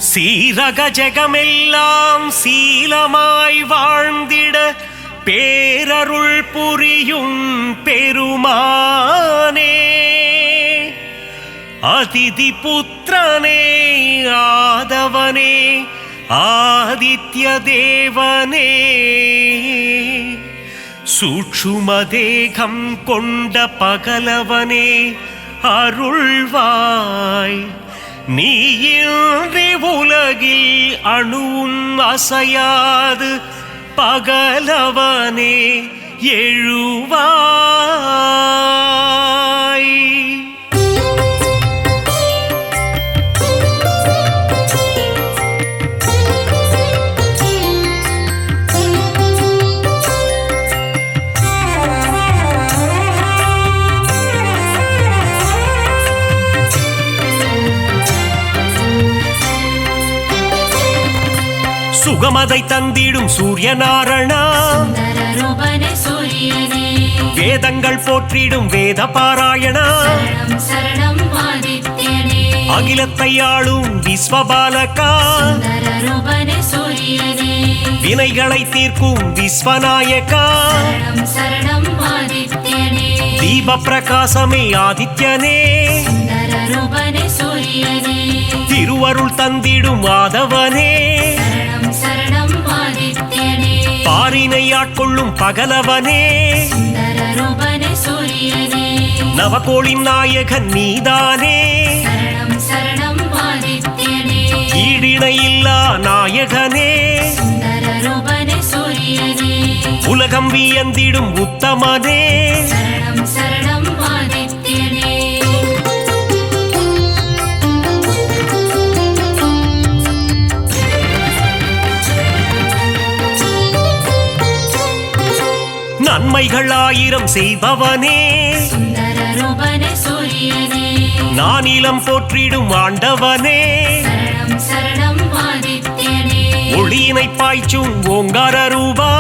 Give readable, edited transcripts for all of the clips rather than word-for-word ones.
சீரக ஜெகமெல்லாம் சீலமாய் வாழ்ந்திட பேரருள் புரியும் பெருமானே, அதிதி புத்திரனே, ஆதவனே, ஆதித்ய தேவனே, சூட்சும தேகம் கொண்ட பகலவனே அருள்வாய். நீயின்றி உலகில் அணுவும் அசையாது பகலவனே எழுவாய். சுகமதை தந்திடும் சூரியநாரணா, வேதங்கள் போற்றிடும் வேத பாராயணா, அகிலத்தை ஆளும் விஸ்வபாலகா, வினைகளை தீர்க்கும் விஸ்வநாயகா, தீப பிரகாசமே ஆதித்யனே, திருவருள் தந்திடும் மாதவனே, பாரினை ஆட்கொள்ளும் பகலவனே, நவகோளின் நாயகன் நீதானே, ஈடிணையில்லா நாயகனே, உலகம் வியந்திடும் உத்தமனே, நன்மைகள் ஆயிரம் செய்பவனே, நானிலம் போற்றிடும் ஆண்டவனே, ஒளியினை பாய்ச்சும் ஓங்கார ரூபா,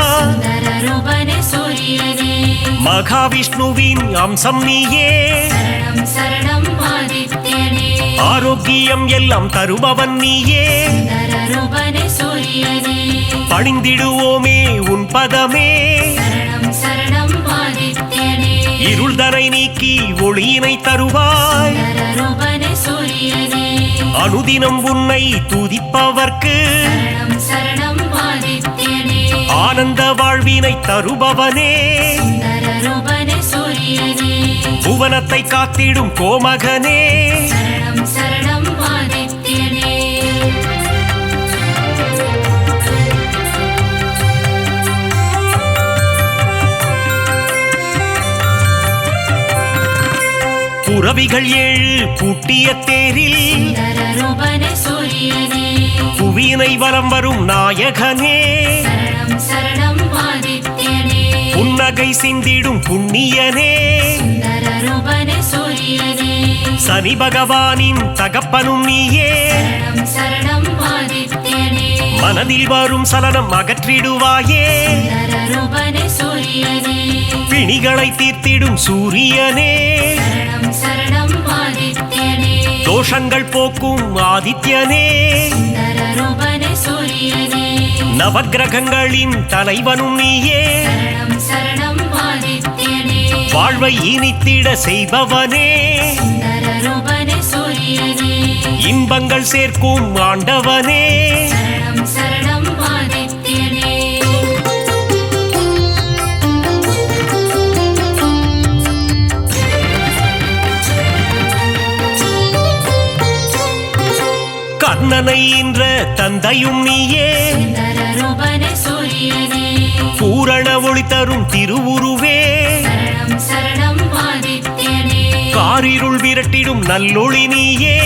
மகாவிஷ்ணுவின் அம்சம் நீயே, ஆரோக்கியம் எல்லாம் தருபவன் நீயே, பணிந்திடுவோமே உன் பதமே, இருள்தனை நீக்கி ஒளியினை தருவாய், அனுதினம் உன்னை துதிப்பவர்க்கு ஆனந்த வாழ்வினை தருபவனே, புவனத்தை காத்திடும் கோமகனே, புரவிகள் ஏழு பூட்டிய தேரில் புவியினை வலம் வரும் நாயகனே, புன்னகை சிந்திடும் புண்ணியனே, சனி பகவானின் தகப்பனும் நீயே, மனதில் வரும் சலனம் அகற்றிடுவாயே, பிணிகளை தீர்த்திடும் சூரியனே, தோஷங்கள் போக்கும் ஆதித்யனே, நவக்கிரகங்களின் தலைவனும் நீயே, வாழ்வை இனித்திட செய்பவனே, இன்பங்கள் சேர்க்கும் ஆண்டவனே, கண்ணனை என்ற தந்தையும் நீயே, பூரண ஒளி தரும் திருவுருவே, காரிருள் விரட்டிடும் நல்லொளி நீயே,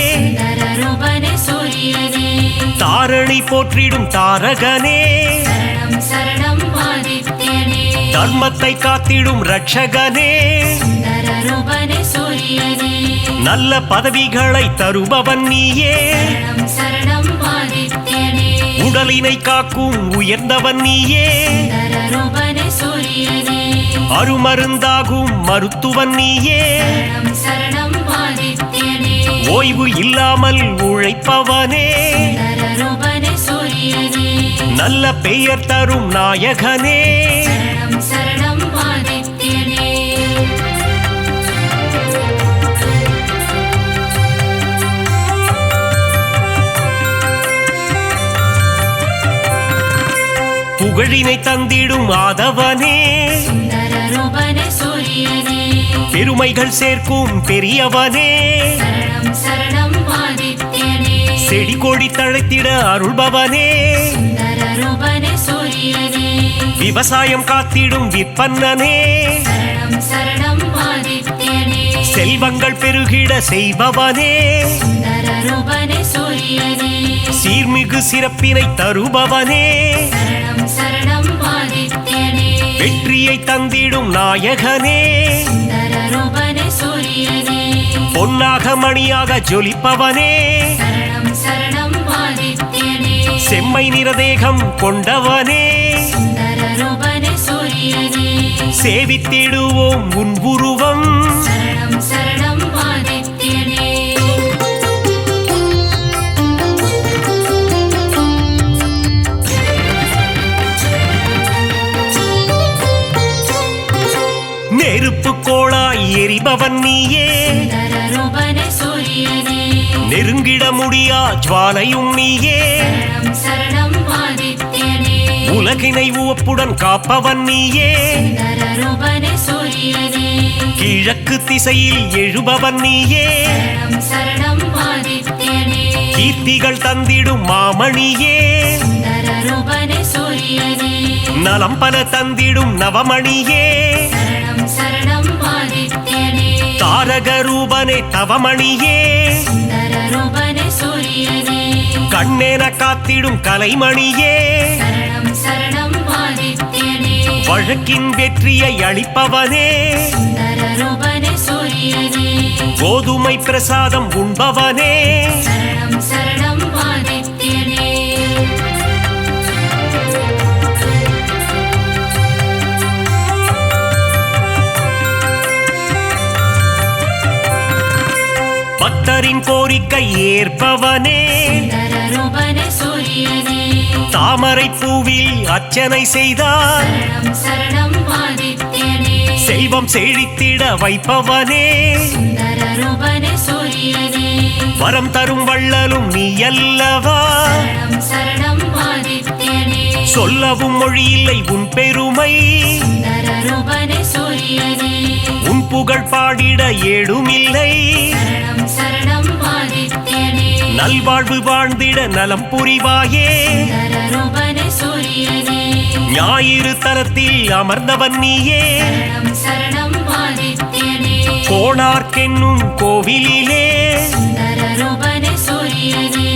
தாரணி போற்றிடும் தாரகனே, தர்மத்தை காத்திடும் ரட்சகனே, நல்ல பதவிகளை தருபவன் நீயே, உடலினை காக்கும் உயர்ந்தவன் நீயே, அருமருந்தாகும் மருத்துவன் நீயே, சரணம் ஆதித்யனே ஓய்வு இல்லாமல் உழைப்பவனே நல்ல பெயர் தரும் நாயகனே சரணம் சரணம் ஆதித்யனே புகழினை தந்திடும் ஆதவனே சுந்தர ரூபனே சூரியனே பெருமைகள் சேர்க்கும் பெரியவனே சரணம் சரணம் ஆதித்யனே செடி கொடி தழைத்திட அருள்பவனே சுந்தர ரூபனே சூரியனே விவசாயம் காத்திடும் விற்பன்னனே சரணம் சரணம் ஆதித்யனே செல்வங்கள் பெருகிட செய்பவனே சுந்தர ரூபனே சூரியனே சீர்மிகு சிறப்பினை தருபவனே சரணம் சரணம் ஆதித்யனே வெற்றியை தந்திடும் நாயகனே சுந்தர ரூபனே சூரியனே பொன்னாக மணியாக ஜொலிப்பவனே சரணம் சரணம் ஆதித்யனே செம்மை நிறதேகம் கொண்டவனே சுந்தர ரூபனே சூரியனே சேவித்திடுவோம் உன் உருவம் சரணம் சரணம் ஆதித்யனே நெருப்பு கோளாய் எரிபவன் நீயே சுந்தர ரூபனே சூரியனே நெருங்கிட முடியா ஜுவாலையும் நீயே சரணம் சரணம் ஆதித்யனே உலகினை உவப்புடன் காப்பவன் நீயே சுந்தர ரூபனே சூரியனே கிழக்கு திசையில் எழுபவன் நீயே சரணம் சரணம் ஆதித்யனே கீர்த்திகள் தந்திடும் மாமணியே சுந்தர ரூபனே சூரியனே நலம் பல தந்திடும் நவமணியே சரணம் சரணம் ஆதித்யனே தாரக ரூபனே தவமணியே சுந்தர ரூபனே சூரியனே கண்ணேன காத்திடும் கலைமணியே சரணம் சரணம் ஆதித்யனே வழக்கின் வெற்றியை அளிப்பவனே சுந்தர ரூபனே சூரியனே கோதுமை பிரசாதம் உண்பவனே சரணம் சரணம் ஆதித்யனே பக்தரின் கோரிக்கை ஏற்பவனே சுந்தர ரூபனே சூரியனே தாமரை பூவில் அர்ச்சனை செய்தார் சரணம் சரணம் ஆதித்யனே செல்வம் செழித்திட வைப்பவனே சுந்தர ரூபனே சூரியனே வரம் தரும் வள்ளலும் நீ அல்லவா சரணம் சரணம் ஆதித்யனே சொல்லவும் மொழியில்லை உன் பெருமை சுந்தர ரூபனே சூரியனே உன் புகழ் பாடிட ஏடுமில்லை சரணம் சரணம் ஆதித்யனே நல்வாழ்வு வாழ்ந்திட நலம் புரிவாயே சுந்தர ரூபனே சூரியனே ஞாயிறு தலத்தில் அமர்ந்தவன் நீயே சரணம் சரணம் ஆதித்யனே கோணார்க்கென்னும் கோவிலிலே சுந்தர ரூபனே சூரியனே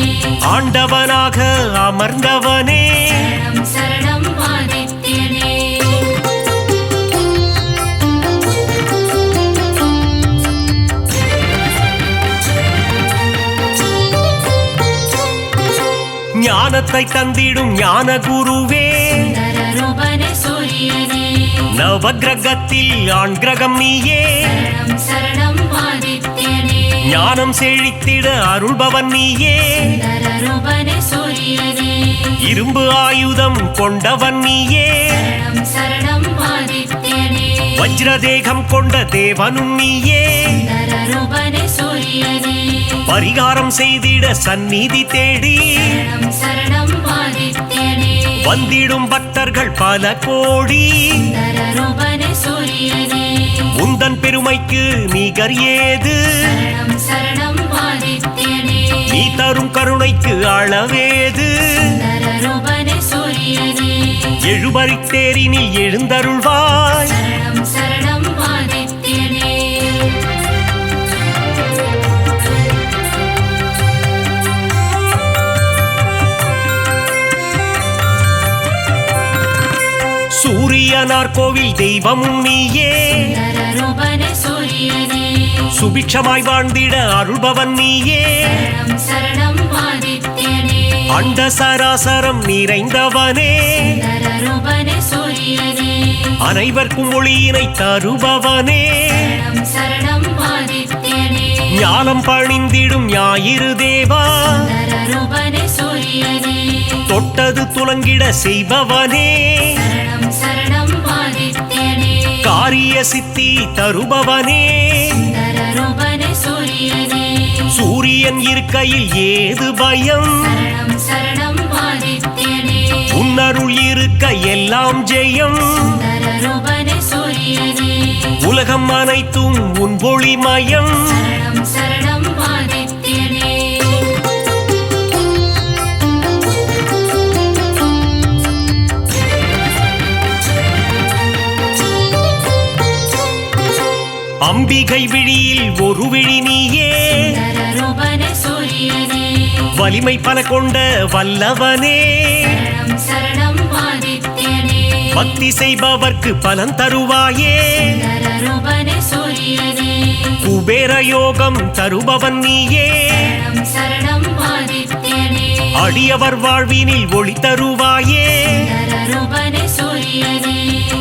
ஆண்டவனாக அமர்ந்தவனே சரணம் சரணம் ஆதித்யனே ஞானத்தை தந்திடும் ஞான குருவே சுந்தர ரூபனே சூரியனே நவகிரகத்தில் ஆண் கிரகம் நீயே சரணம் சரணம் ஆதித்யனே ஞானம் செழித்திட அருள்பவன் நீயே சுந்தர ரூபனே சூரியனே இரும்பு ஆயுதம் கொண்டவன் நீயே சரணம் சரணம் ஆதித்யனே வஜ்ரதேகம் கொண்ட தேவனும் நீயே சுந்தர ரூபனே சூரியனே பரிகாரம் செய்திட சந்நிதி தேடி சரணம் சரணம் ஆதித்யனே வந்திடும் பக்தர்கள் பல கோடி சுந்தர ரூபனே சூரியனே உந்தன் பெருமைக்கு நிகர் ஏது சரணம் சரணம் ஆதித்யனே நீ தரும் கருணைக்கு அளவேது சுந்தர ரூபனே சூரியனே எழுபறித்தேரினில் எழுந்தருள்வாய் சரணம் சரணம் ஆதித்யனே சூரியனார் கோவில் தெய்வமும் நீயே சுந்தர ரூபனே சூரியனே சுபிட்சமாய் வாழ்ந்திட அருள்பவன் நீயே சரணம் சரணம் ஆதித்யனே அண்ட சராசரம் நிறைந்தவனே சுந்தர ரூபனே சூரியனே அனைவர்க்கும் ஒளியினை தருபவனே சரணம் சரணம் ஆதித்யனே ஞானம் பணிந்திடும் ஞாயிறு தேவா சுந்தர ரூபனே சூரியனே தொட்ட தொட்டது துலங்கிட செய்பவனே சரணம் சரணம் ஆதித்யனே காரிய சித்தி தருபவனே சுந்தரரூபனே சூரியனே சூரியன் இருக்கையில் ஏது பயம் சரணம் சரணம் ஆதித்யனே உன்னருள் இருக்க எல்லாம் ஜெயம் சுந்தரரூபனே சூரியனே உலகம் அனைத்தும் உன் ஒளிமயம் சரணம் சரணம் ஆதித்யனே அம்பிகை விழியில் ஒரு விழி நீயே சுந்தரரூபனே சூரியனே வலிமை பல கொண்ட வல்லவனே சரணம் சரணம் ஆதித்யனே பக்தி செய்பவர்க்கு பலன் தருவாயே சுந்தரரூபனே சூரியனே குபேர யோகம் தருபவன் நீயே சரணம் சரணம் ஆதித்யனே அடியவர் வாழ்வினில் ஒளி தருவாயே சுந்தரரூபனே சூரியனே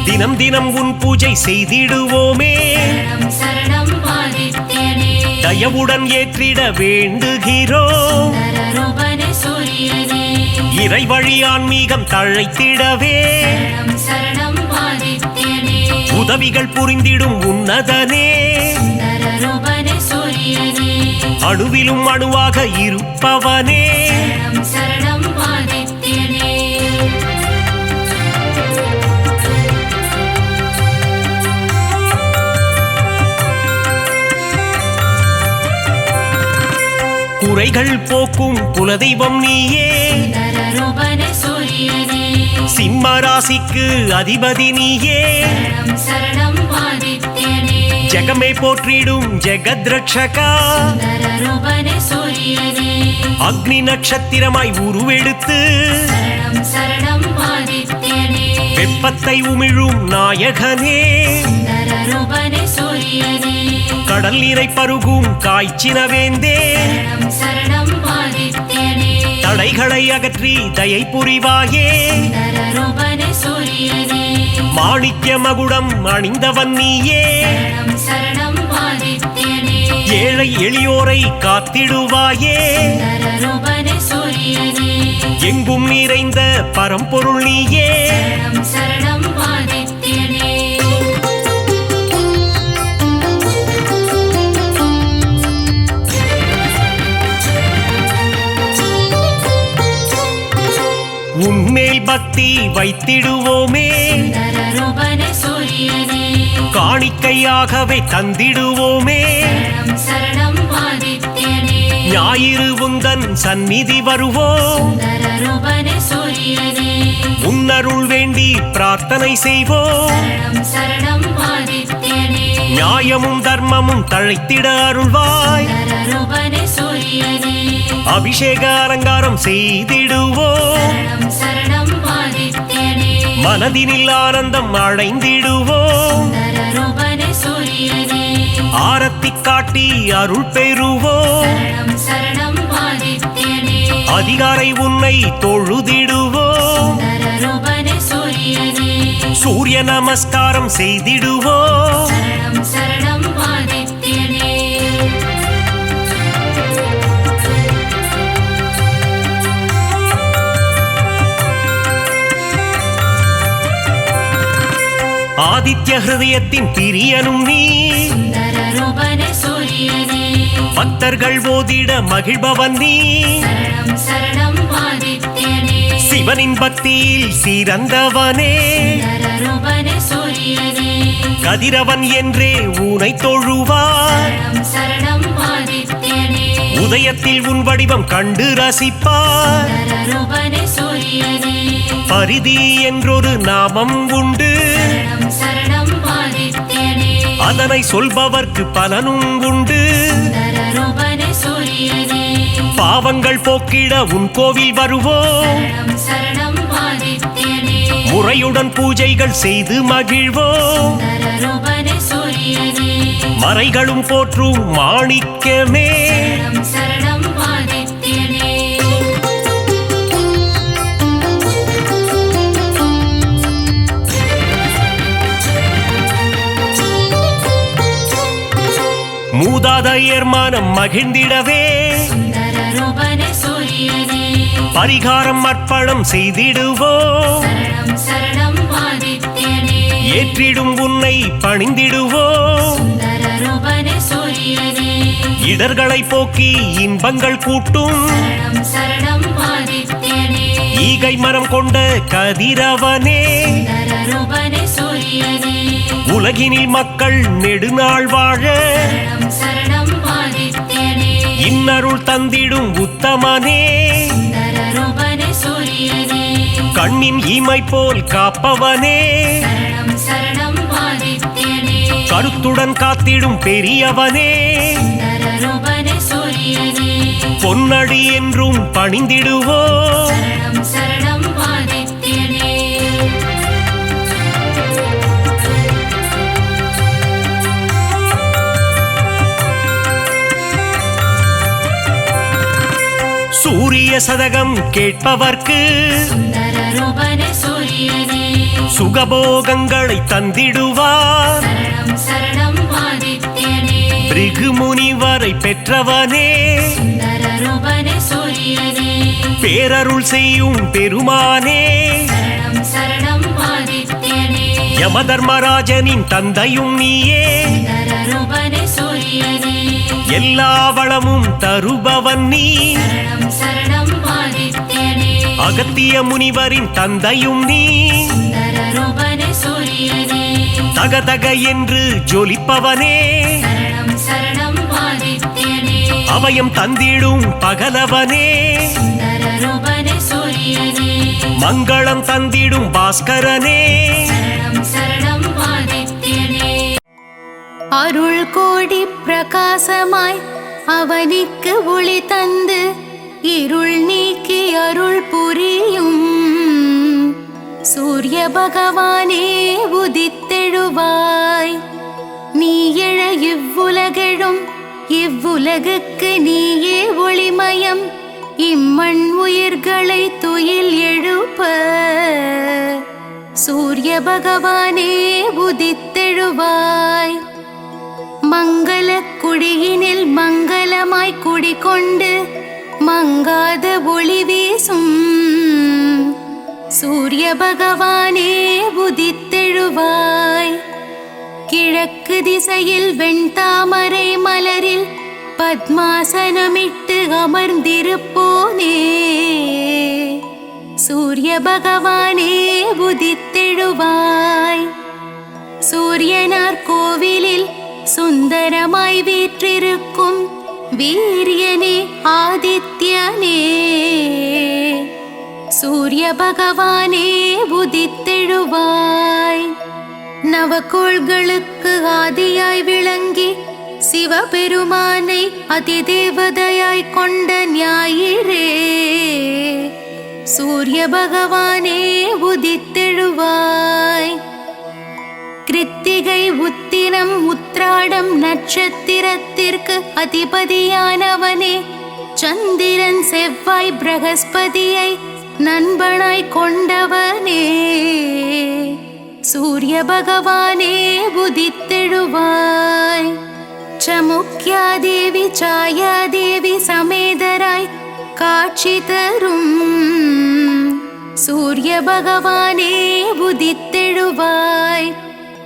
தினம் தினம் உன் பூஜை செய்திடுவோமே சரணம் சரணம் ஆதித்யனே தயவுடன் ஏற்றிட வேண்டுகிறோம் சுந்தரரூபனே சூரியனே இறை வழி ஆன்மீகம் தழைத்திடவே சரணம் சரணம் ஆதித்யனே உதவிகள் புரிந்திடும் உன்னதனே சுந்தரரூபனே சூரியனே அணுவிலும் அணுவாக இருப்பவனே சரணம் சரணம் ஆதித்யனே குறைகள் போக்கும் குலதெய்வம் நீயே சுந்தரரூபனே சூரியனே சிம்ம ராசிக்கு அதிபதி நீயே சரணம் சரணம் ஆதித்யனே ஜெகமே போற்றிடும் ஜெகத்ரட்சகா சுந்தரரூபனே சூரியனே அக்னி நட்சத்திரமாய் உருவெடுத்து சரணம் சரணம் ஆதித்யனே வெப்பத்தை உமிழும் நாயகனே சுந்தரரூபனே சூரியனே கடல் நீரை பருகும் காய்ச்சினவேந்தே சரணம் சரணம் ஆதித்யனே தடைகளை அகற்றி தயை புரிவாயே சுந்தரரூபனே சூரியனே மாணிக்ய மகுடம் அணிந்தவன் நீயே சரணம் சரணம் ஆதித்யனே ஏழை எளியோரை காத்திடுவாயே சுந்தரரூபனே சூரியனே எங்கும் நிறைந்த பரம்பொருள் நீயே சரணம் சரணம் ஆதித்யனே உன்மேல் பக்தி வைத்திடுவோமே சுந்தரரூபனே சூரியனே காணிக்கையாகவே தந்திடுவோமே சரணம் சரணம் ஆதித்யனே ஞாயிறு உந்தன் சந்நிதி வருவோம் சுந்தரரூபனே சூரியனே உன்னருள் வேண்டி பிரார்த்தனை செய்வோம் சரணம் சரணம் ஆதித்யனே நியாயமும் தர்மமும் தழைத்திட அருள்வாய் சுந்தரரூபனே சூரியனே அபிஷேக அலங்காரம் செய்திடுவோம் சரணம் சரணம் ஆதித்யனே மனதினில் ஆனந்தம் அடைந்திடுவோம் சுந்தரரூபனே சூரியனே ஆரத்தி காட்டி அருள் பெறுவோம் சரணம் சரணம் ஆதித்யனே அதிகாரை உன்னை தொழுதிடுவோம் சுந்தரரூபனே சூரியனே சூரிய நமஸ்காரம் செய்திடுவோம் சரணம் சரணம் ஆதித்யனே ஆதித்ய ஹிருதயத்தின் பிரியனும் நீ சுந்தரரூபனே சூரியனே பக்தர்கள் ஓதிட மகிழ்பவன் நீ சரணம் சரணம் ஆதித்யனே சிவனின் பக்தியில் சிறந்தவனே சுந்தரரூபனே சூரியனே கதிரவன் என்றே ஊனை தொழுவார் சரணம் சரணம் ஆதித்யனே உதயத்தில் உன் வடிவம் கண்டு ரசிப்பார் சுந்தரரூபனே சூரியனே பரிதி என்றொரு நாமம் உண்டு சரணம் சரணம் ஆதித்யனே அதனை சொல்பவர்க்கு பலனும் உண்டு சுந்தரரூபனே சூரியனே பாவங்கள் போக்கிட உன் கோவில் வருவோம் சரணம் சரணம் ஆதித்யனே முறையுடன் பூஜைகள் செய்து மகிழ்வோம் சுந்தரரூபனே சூரியனே மறைகளும் போற்றும் மாணிக்கமே சரணம் சரணம் ஆதித்யனே மூதாதையர் மனம் மகிழ்ந்திடவே சுந்தரரூபனே சூரியனே பரிகாரம் அர்ப்பணம் செய்திடுவோம். சரணம் சரணம் ஆதித்யனே. ஏற்றிடும் உன்னை பணிந்திடுவோம். சுந்தர ரூபனே சூரியனே. இடர்களை போக்கி இன்பங்கள் கூட்டும். சரணம் சரணம் ஆதித்யனே. ஈகை மரம் கொண்ட கதிரவனே. சுந்தர ரூபனே சூரியனே. உலகினில் மக்கள் நெடுநாள் வாழ. சரணம் சரணம் ஆதித்யனே. இன்னருள் தந்திடும் உத்தமனே. சுந்தர ரூபனே சூரியனே. கண்ணின் இமை போல் காப்பவனே. சரணம் சரணம் ஆதித்யனே. கருத்துடன் காத்திடும் பெரியவனே. சுந்தர ரூபனே சூரியனே. பொன்னடி என்றும் பணிந்திடுவோம். சரணம் சரணம் ஆதித்யனே. சூரிய சதகம் கேட்பவர்க்கு. சுந்தர ரூபனே சூரியனே. சுகபோகங்களை தந்திடுவார். சரணம் சரணம் ஆதித்யனே. பிருகு முனிவரை பெற்றவனே. சுந்தர ரூபனே சூரியனே. பேரருள் செய்யும் பெருமானே. சரணம் சரணம் ஆதித்யனே. யமதர்மராஜனின் தந்தையும் நீயே. சுந்தர ரூபனே சூரியனே. எல்லா வளமும் தருபவன் நீ. சரணம் சரணம் ஆதித்யனே. அகத்திய முனிவரின் தந்தையும் நீ. சுந்தர ரூபனே சூரியனே. தகதக என்று ஜொலிப்பவனே. சரணம் சரணம் ஆதித்யனே. அபயம் தந்திடும் பகலவனே. சுந்தர ரூபனே சூரியனே. மங்களம் தந்திடும் பாஸ்கரனே. சரணம் சரணம் ஆதித்யனே. அருள் கோடி பிரகாசமாய் அவனிக்கு ஒளி தந்து இருள் நீக்கி அருள் புரியும் சூரிய பகவானே உதித்தெழுவாய். நீ எழ இவ்வுலகெழும் இவ்வுலகுக்கு நீயே ஒளிமயம். இம்மண் உயிர்களை துயில் எழுப்ப சூரிய பகவானே உதித்தெழுவாய். மங்கள குடியினில் மங்களமாய் குடிகொண்டு மங்காத ஒளி வீசும் சூரிய பகவானே உதித்தெழுவாய். கிழக்கு திசையில் வெண்தாமரை மலரில் பத்மாசனமிட்டு அமர்ந்திருப்போனே சூரிய பகவானே உதித்தெழுவாய். சூரியனார் கோவிலில் சுந்தரமாய் வீற்றிருக்கும் வீரியனே ஆதித்யனே சூரிய பகவானே உதித்தெழுவாய். நவகோள்களுக்கு ஆதியாய் விளங்கி சிவபெருமானை அதிதேவதையாய் கொண்ட ஞாயிறே சூரிய பகவானே உதித்தெழுவாய். கிருத்திகை உத்திரம் உத்ராடம் நட்சத்திரத்திற்கு அதிபதியானவனே சந்திரன் செவ்வாய் பிரகஸ்பதியை நண்பனாய் கொண்டவனே சூரிய பகவானே உதித்தெழுவாய். சமுக்யாதேவி சாயாதேவி சமேதராய் காட்சி தரும் சூரிய பகவானே உதித்தெழுவாய்.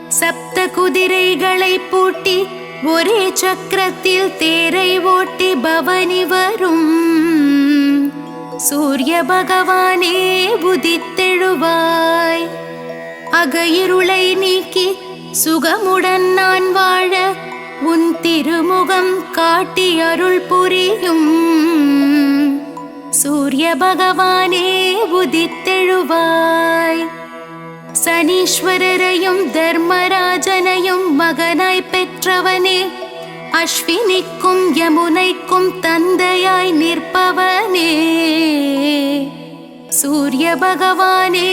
சப்த குதிரைகளை பூட்டி ஒரே சக்கரத்தில் தேரை ஓட்டி பவனி வரும் சூரிய பகவானே உதித்தெழுவாய். அகையிருளை நீக்கி சுகமுடன் நான் வாழ உன் திருமுகம் காட்டி அருள் புரியும் சூரிய பகவானே உதித்தெழுவாய். சனீஸ்வரரையும் தர்மராஜனையும் மகனாய் பெற்றவனே அஸ்வினிக்கும் யமுனைக்கும் தந்தையாய் நிற்பவனே சூரிய பகவானே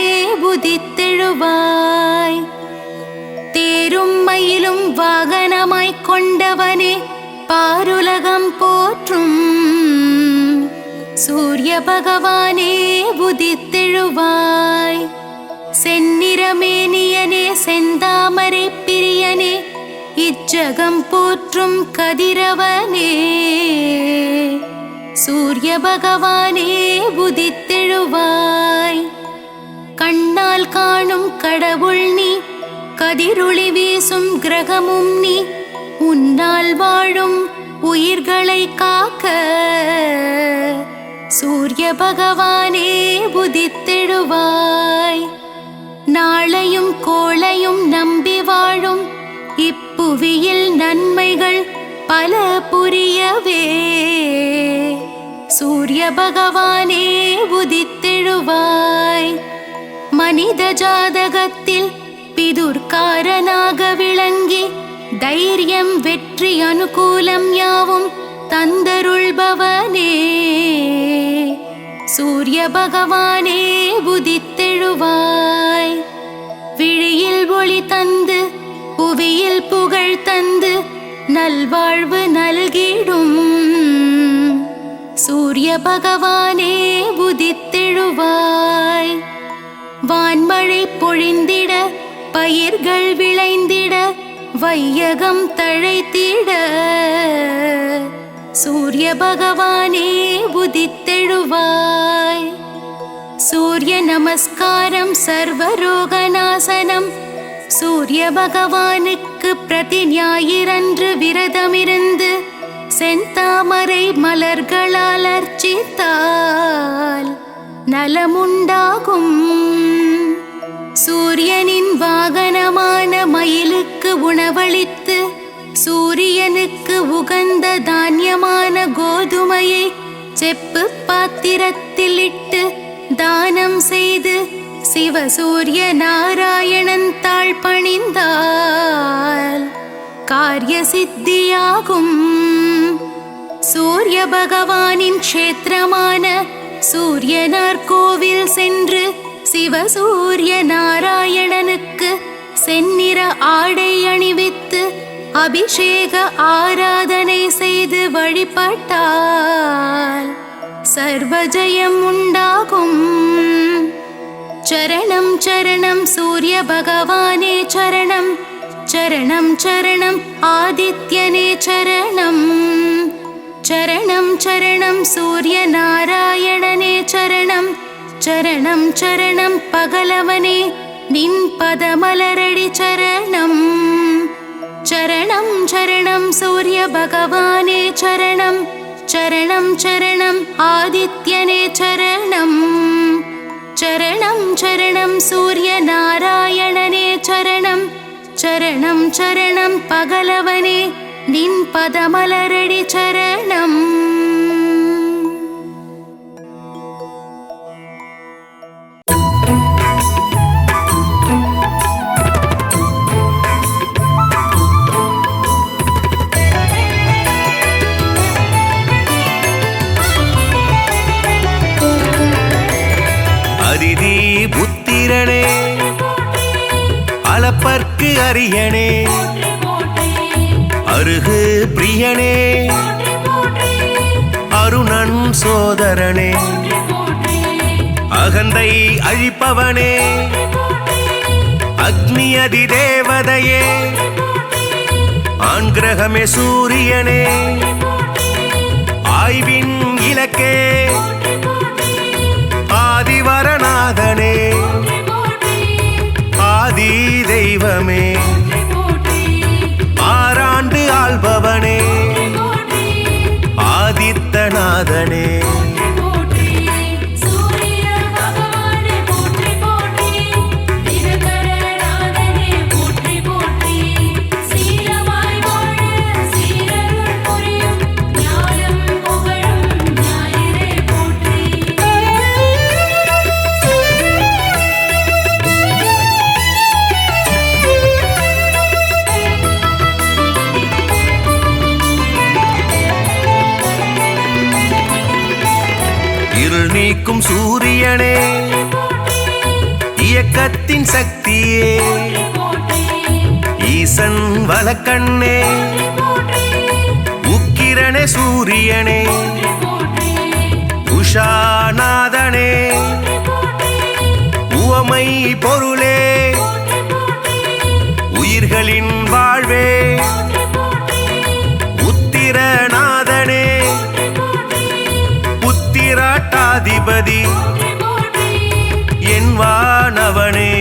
உதித்தெழுவாய். தேரும் மயிலும் வாகனமாய் கொண்டவனே பாருலகம் போற்றும் சூரிய பகவானே உதித்தெழுவாய். செந்நிறமேனியனே செந்தாமரை பிரியனே இச்சகம் போற்றும் கதிரவனே சூரிய பகவானே உதித்தெழுவாய். கதிரொளி வீசும் கிரகமும் நீ உன்னால் வாழும் உயிர்களை காக்க சூரிய பகவானே உதித்தெழுவாய். நாளையும் கோளையும் நம்பி வாழும் இப்புவியில் நன்மைகள் பல புரியவே சூரிய பகவானே உதித்தெழுவாய். மனித ஜாதகத்தில் பிதுர்காரனாக விளங்கி தைரியம் வெற்றி அனுகூலம் யாவும் தந்தருள்பவனே சூரிய பகவானே உதித்தெழுவாய். விழியில் ஒளி தந்து புவியில் புகழ் தந்து நல்வாழ்வு நல்கிடும் சூரிய பகவானே உதித்தெழுவாய். வான்மழை பொழிந்திட பயிர்கள் விளைந்திட வையகம் தழைத்திட சூரிய பகவானே உதித்தெழுவாய். சூரிய நமஸ்காரம் சர்வரோகநாசனம் சூரிய பகவானுக்கு பிரதி ஞாயிறன்று விரதமிருந்து செந்தாமரை மலர்களால் அர்ச்சித்தால் நலமுண்டாகும். சூரியனின் வாகனமான மயிலுக்கு உணவளித்து சூரியனுக்கு உகந்த தானியமான கோதுமையை செப்பு பாத்திரத்தில் இட்டு தானம் செய்து சிவசூரிய நாராயணன் தாழ் பணிந்தால் காரிய சித்தியாகும். சூரிய பகவானின் க்ஷேத்திரமான சூரியனார் கோவில் சென்று சிவசூரிய நாராயணனுக்கு செந்நிற ஆடை அணிவித்து அபிஷேக ஆராதனை செய்து வழிபட்டால் சர்வஜயம் உண்டாகும். சரணம் சரணம் சூரிய பகவானே சரணம் சரணம் சரணம் ஆதித்யனே சரணம் சரணம் சரணம் சூரிய நாராயணனே சரணம் சரணம் சரணம் பகலவனே நின் பதமலரடி சரணம் சரணம் சரணம் சூரிய பகவானே சரணம் சரணம் சரணம் ஆதித்யனே சரணம் சரணம் சரணம் சூரிய நாராயணனே சரணம் சரணம் சரணம் பகலவனே நின் பதமலரடி சரணம். அதிதி புத்திரனே அளப்பற்கு அரியனே அருகு பிரியனே அருணன் சோதரனே அகந்தை அழிப்பவனே அக்னி அதிதேவதையே ஆண்கிரகமே சூரியனே ஆய்வின் இலக்கே ஆதிவரநாதனே ஆதி தெய்வமே ஆறாண்டு ஆள்பவனே ஆதித்தநாதனே நீக்கும் சூரியனே இயக்கத்தின் சக்தியே ஈசன் வலக்கண்ணே உக்கிரனே சூரியனே உஷாநாதனே உவமை பொருளே உயிர்களின் வாழ்வே உத்திரநாதனே புத்திராட்டாதிபதி என் வானவனே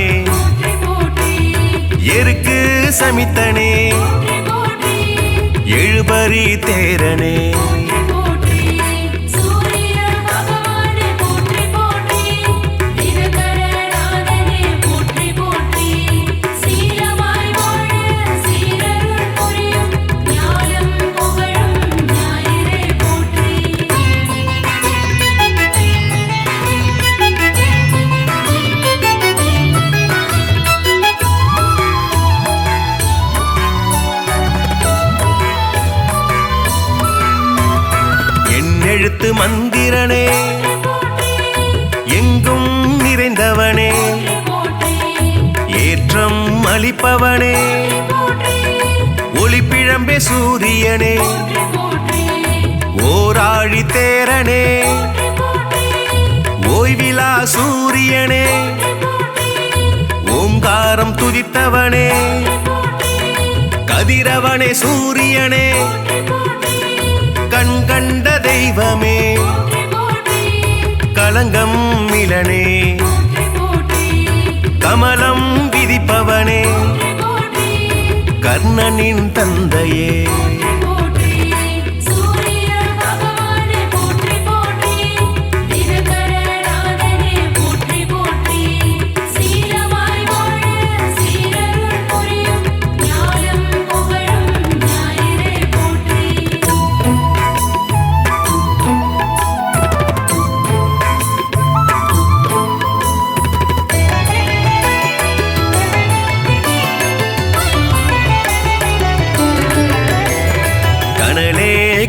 எருக்கு சமித்தனே எழுபரி தேரனே எழுத்து மந்திரனே எங்கும் நிறைந்தவனே ஏற்றம் அளிப்பவனே ஒளிப்பிழம்பே சூரியனே ஓராழி தேரனே ஓய்விலா சூரியனே ஓங்காரம் துதித்தவனே கதிரவனே சூரியனே கண் கண்ட தெய்வமே களங்கம் மிலனே கமலம் விதிப்பவனே கர்ணனின் தந்தையே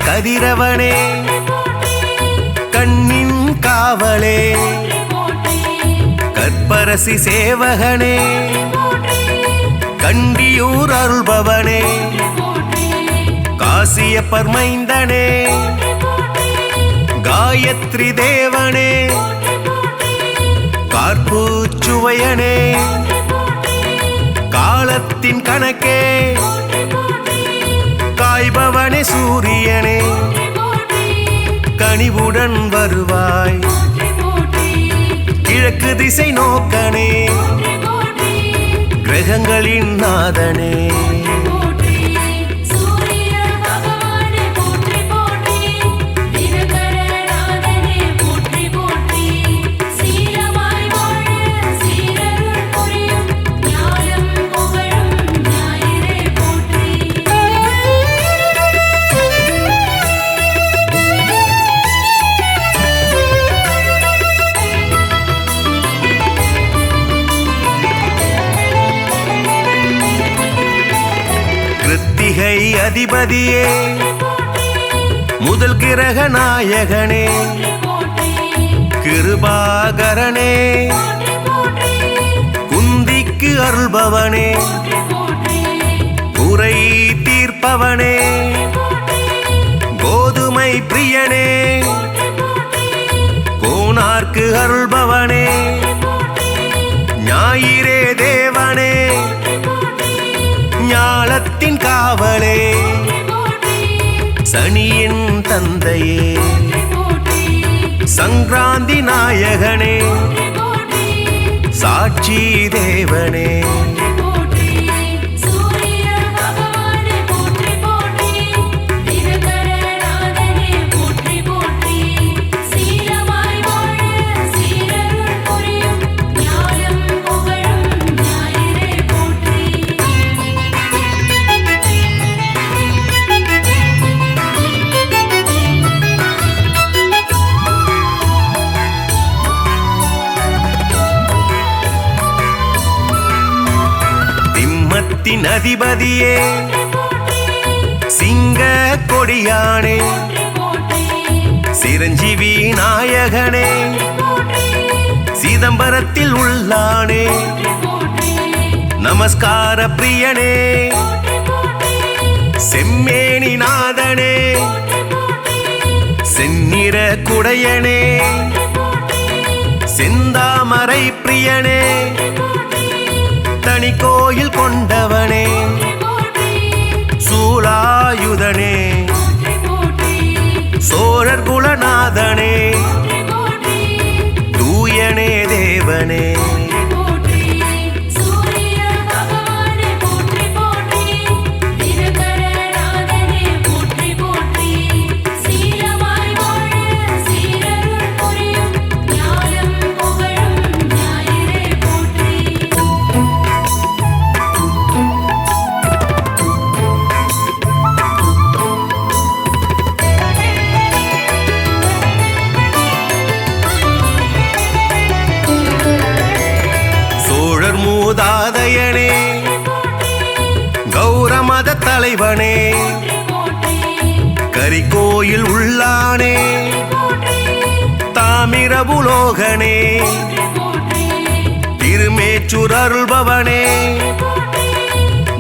கதிரவனே கண்ணின் காவலே கற்பரசி சேவகனே கண்டியூர் அருள்பவனே காசியப்பர் மைந்தனே காயத்ரி தேவனே கார்பூச்சுவையனே காலத்தின் கணக்கே காய்பவனே சூரியனே கனிவுடன் வருவாய் கிழக்கு திசை நோக்கனே கிரகங்களின் நாதனே கிருத்திகை அதிபதியே முதல் கிரக நாயகனே கிருபாகரனே குந்திக்கு அருள்பவனே குறை தீர்ப்பவனே கோதுமை பிரியனே கோனார்க்கு அருள்பவனே ஞாயிறே தேவனே ஞாலத்தின் காவலே சனியின் தந்தையே சங்கராந்தி நாயகனே சாட்சி தேவனே அதிபதியே சிங்க கொடியானே சிரஞ்சீவி நாயகனே சிதம்பரத்தில் உள்ளானே நமஸ்கார பிரியனே செம்மேனி நாதனே செந்நிற குடையனே செந்தாமரை பிரியனே தனி கோயில் கொண்டவனே சூலாயுதனே சோழர் குலநாதனே தூயனே தேவனே மூதாதையனே கௌரமத தலைவனே கரிகோயில் உள்ளானே தாமிரபுலோகனே திருமேச்சூர் அருள்பவனே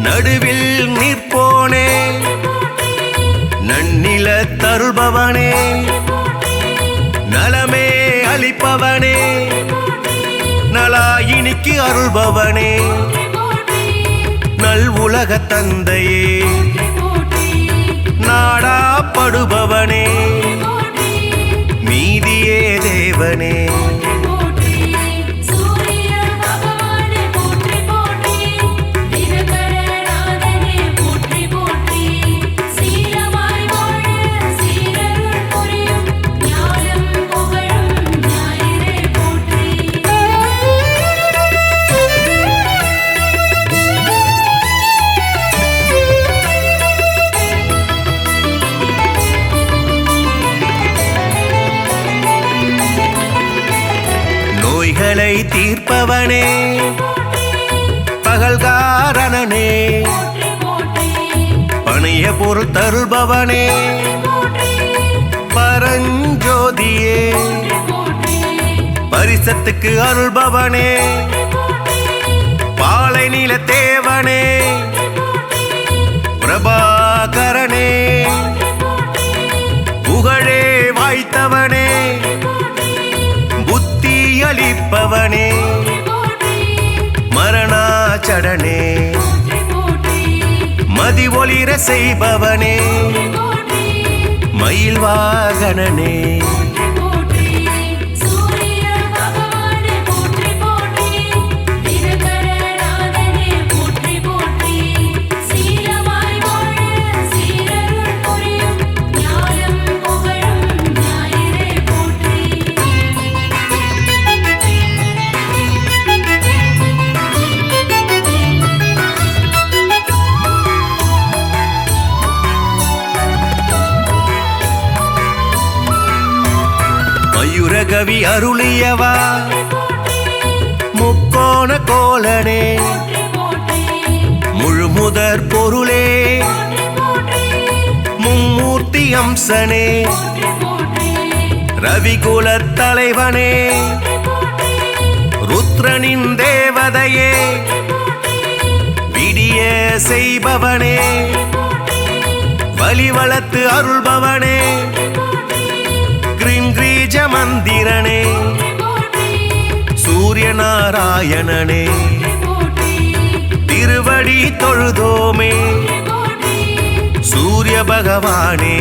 நடுவில் நிற்போனே நன்னில தருள்பவனே நலமே அளிப்பவனே நலாயினிக்கு அருள்பவனே நல் உலக தந்தையே நாடாப்படுபவனே மீதியே தேவனே நோய்களை தீர்ப்பவனே பகல்காரணனே பணிய பொருள் தருள்பவனே பரஞ்சோதியே பரிசத்துக்கு அருள்பவனே பாலை நில தேவனே பிரபாகரனே புகழே வாய்த்தவனே புத்தி அளிப்பவனே மரணாச்சடனே மதி ஒளிர செய்பவனே மயில் வாகனனே மயூரகவி அருளியவா முக்கோண கோலனே முழுமுதற் பொருளே மும்மூர்த்தி அம்சனே ரவிகுலத் தலைவனே ருத்ரனின் தேவதையே விடிய செய்பவனே வலிவளத்து அருள்பவனே கிரீஞ்ச மந்திரனே சூரிய நாராயணனே திருவடி தொழுதோமே சூரிய பகவானே